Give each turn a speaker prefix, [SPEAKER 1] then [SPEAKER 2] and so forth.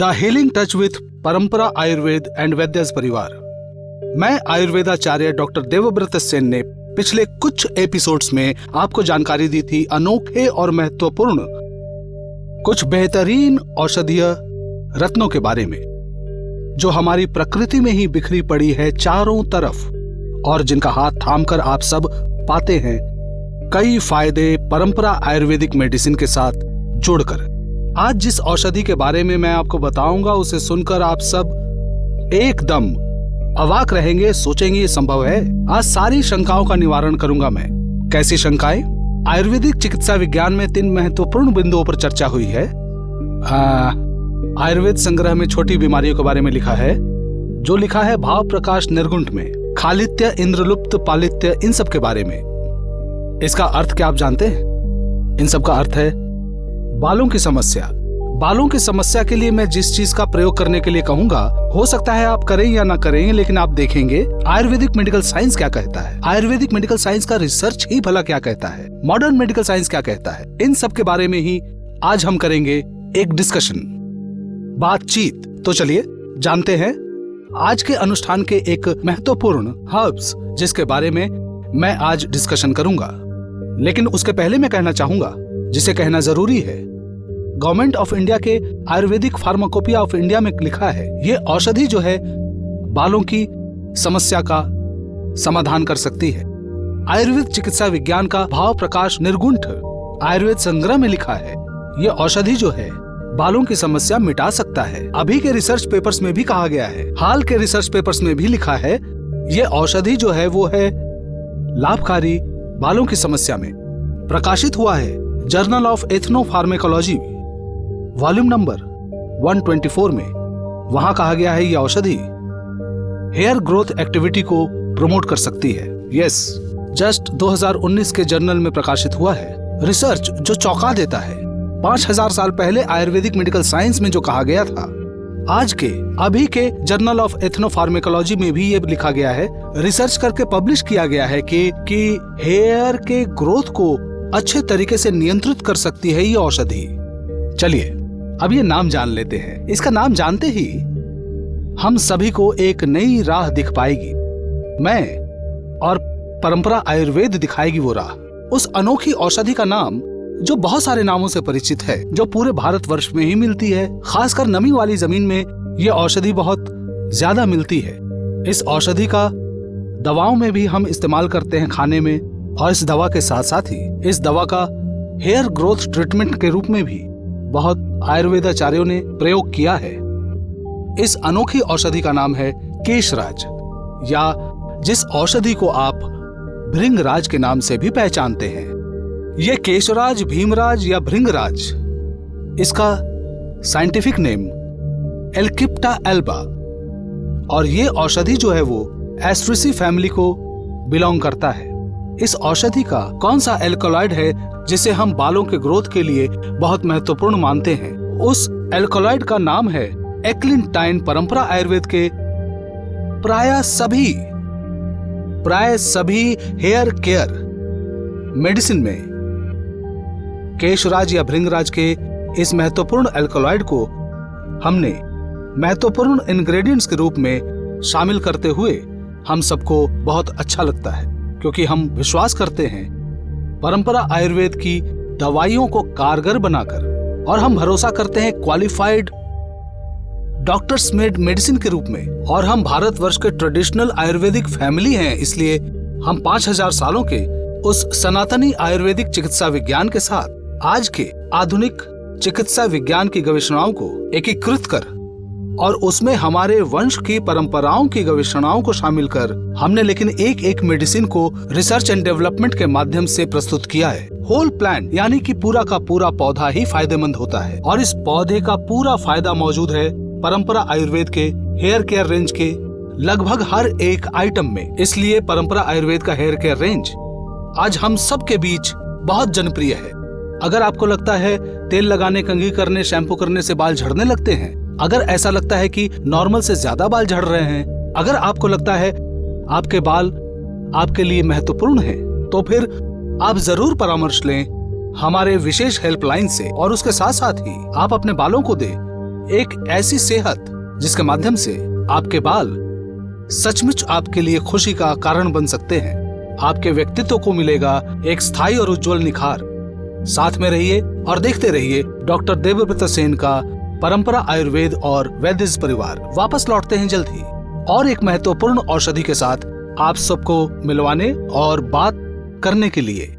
[SPEAKER 1] The healing touch with परंपरा Ayurveda and वैद्यज परिवार। मैं आयुर्वेदाचार्य डॉक्टर देवव्रत सेन ने पिछले कुछ एपिसोड्स में आपको जानकारी दी थी अनोखे और महत्वपूर्ण कुछ बेहतरीन औषधीय रत्नों के बारे में, जो हमारी प्रकृति में ही बिखरी पड़ी है चारों तरफ और जिनका हाथ थामकर आप सब पाते हैं कई फायदे परंपरा आयुर्वेदिक मेडिसिन के साथ जुड़कर। आज जिस औषधि के बारे में मैं आपको बताऊंगा उसे सुनकर आप सब एकदम अवाक रहेंगे, सोचेंगे ये संभव है। आज सारी शंकाओं का निवारण करूंगा मैं। कैसी शंकाएं? आयुर्वेदिक चिकित्सा विज्ञान में 3 महत्वपूर्ण बिंदुओं पर चर्चा हुई है। आयुर्वेद संग्रह में छोटी बीमारियों के बारे में लिखा है, जो लिखा है भाव प्रकाश निर्गुंठ में, खालित्य, इंद्रलुप्त, पालित्य, इन सब के बारे में। इसका अर्थ क्या आप जानते हैं? इन सब का अर्थ है बालों की समस्या। बालों की समस्या के लिए मैं जिस चीज का प्रयोग करने के लिए कहूंगा, हो सकता है आप करें या ना करें, लेकिन आप देखेंगे आयुर्वेदिक मेडिकल साइंस क्या कहता है, आयुर्वेदिक मेडिकल साइंस का रिसर्च ही भला क्या कहता है, मॉडर्न मेडिकल साइंस क्या कहता है। इन सब के बारे में ही आज हम करेंगे एक डिस्कशन, बातचीत। तो चलिए जानते हैं आज के अनुष्ठान के एक महत्वपूर्ण हर्ब्स जिसके बारे में मैं आज डिस्कशन करूंगा। लेकिन उसके पहले मैं कहना चाहूंगा, जिसे कहना जरूरी है, गवर्नमेंट ऑफ इंडिया के आयुर्वेदिक फार्माकोपिया ऑफ इंडिया में लिखा है ये औषधि जो है बालों की समस्या का समाधान कर सकती है। आयुर्वेद चिकित्सा विज्ञान का भाव प्रकाश निर्गुंठ आयुर्वेद संग्रह में लिखा है ये औषधि जो है बालों की समस्या मिटा सकता है। अभी के रिसर्च पेपर्स में भी कहा गया है, हाल के रिसर्च पेपर्स में भी लिखा है ये औषधि जो है वो है लाभकारी बालों की समस्या में। प्रकाशित हुआ है जर्नल ऑफ एथनोफार्मेकोलॉजी वॉल्यूम नंबर 124 में। वहां कहा गया है ये औषधि हेयर ग्रोथ एक्टिविटी को प्रमोट कर सकती है। यस, जस्ट 2019 के जर्नल में प्रकाशित हुआ है रिसर्च जो चौंका देता है। 5000 साल पहले आयुर्वेदिक मेडिकल साइंस में जो कहा गया था, आज के अभी के जर्नल ऑफ एथनोफार्मेकोलॉजी में भी ये लिखा गया है, रिसर्च करके पब्लिश किया गया है कि हेयर के ग्रोथ को अच्छे तरीके से नियंत्रित कर सकती है ये औषधि। चलिए अब ये नाम जान लेते हैं। इसका नाम जानते ही हम सभी को एक नई राह दिख पाएगी। मैं और परंपरा आयुर्वेद दिखाएगी वो राह। उस अनोखी औषधि का नाम जो बहुत सारे नामों से परिचित है, जो पूरे भारतवर्ष में ही मिलती है, खासकर नमी वाली जमीन में ये औषधि बहुत ज्यादा मिलती है। इस औषधि का दवाओं में भी हम इस्तेमाल करते हैं, खाने में, और इस दवा के साथ साथ ही इस दवा का हेयर ग्रोथ ट्रीटमेंट के रूप में भी बहुत आयुर्वेदाचार्यों ने प्रयोग किया है। इस अनोखी औषधि का नाम है केशराज, या जिस औषधि को आप भृंगराज के नाम से भी पहचानते हैं। यह केशराज, भीमराज या भृंगराज, इसका साइंटिफिक नेम एल्किप्टा एल्बा, और ये औषधि जो है वो एस्ट्रेसी फैमिली को बिलोंग करता है। इस औषधि का कौन सा एल्कोलॉइड है जिसे हम बालों के ग्रोथ के लिए बहुत महत्वपूर्ण मानते हैं? उस एल्कोलॉइड का नाम है एक्लिंटाइन। परंपरा आयुर्वेद के प्राय सभी हेयर केयर मेडिसिन में केशराज या भृंगराज के इस महत्वपूर्ण एल्कोलॉइड को हमने महत्वपूर्ण इंग्रेडिएंट्स के रूप में शामिल करते हुए हम सबको बहुत अच्छा लगता है, क्योंकि हम विश्वास करते हैं परंपरा आयुर्वेद की दवाइयों को कारगर बनाकर, और हम भरोसा करते हैं क्वालिफाइड डॉक्टर्स मेड मेडिसिन के रूप में। और हम भारतवर्ष के ट्रेडिशनल आयुर्वेदिक फैमिली हैं, इसलिए हम 5000 सालों के उस सनातनी आयुर्वेदिक चिकित्सा विज्ञान के साथ आज के आधुनिक चिकित्सा विज्ञान की गवेषणाओं को एकीकृत कर और उसमें हमारे वंश की परंपराओं की गवेषणाओं को शामिल कर हमने लेकिन एक एक मेडिसिन को रिसर्च एंड डेवलपमेंट के माध्यम से प्रस्तुत किया है। होल प्लांट यानी कि पूरा का पूरा पौधा ही फायदेमंद होता है, और इस पौधे का पूरा फायदा मौजूद है परंपरा आयुर्वेद के हेयर केयर रेंज के लगभग हर एक आइटम में। इसलिए परंपरा आयुर्वेद का हेयर केयर रेंज आज हम सब के बीच बहुत जनप्रिय है। अगर आपको लगता है तेल लगाने, कंघी करने, शैम्पू करने से बाल झड़ने लगते हैं, अगर ऐसा लगता है कि नॉर्मल से ज्यादा बाल झड़ रहे हैं, अगर आपको लगता है आपके बाल आपके लिए महत्वपूर्ण हैं, तो फिर आप जरूर परामर्श लें हमारे विशेष हेल्पलाइन से, और उसके साथ साथ ही आप अपने बालों को दें एक ऐसी सेहत जिसके माध्यम से आपके बाल सचमुच आपके लिए खुशी का कारण बन सकते हैं। आपके व्यक्तित्व को मिलेगा एक स्थायी और उज्जवल निखार। साथ में रहिए और देखते रहिए डॉक्टर देवव्रत सेन का परंपरा आयुर्वेद और वैदिश परिवार। वापस लौटते हैं जल्द ही और एक महत्वपूर्ण औषधि के साथ आप सबको मिलवाने और बात करने के लिए।